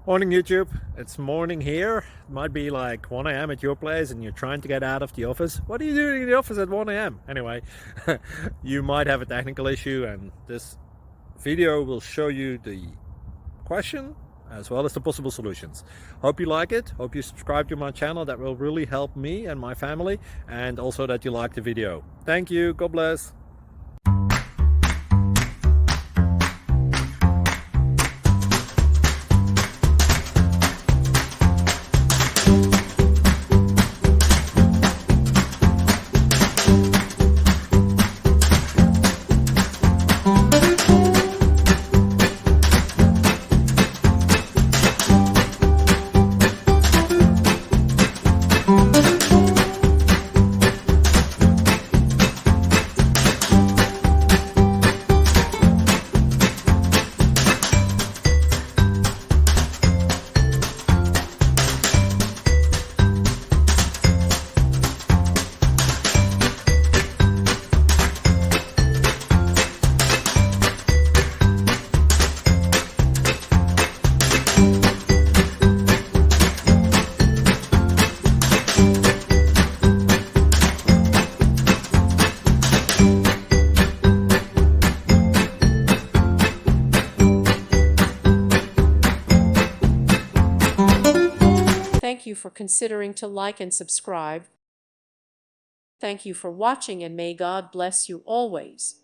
Morning YouTube, it's morning here. It might be like 1 a.m. at your place and you're trying to get out of the office. What are you doing in the office at 1 a.m.? Anyway, you might have a technical issue and this video will show you the question as well as the possible solutions. Hope you like it, hope you subscribe to my channel. That will really help me and my family, and also that you like the video. Thank you, God bless. Thank you for considering to like and subscribe. Thank you for watching, and may God bless you always.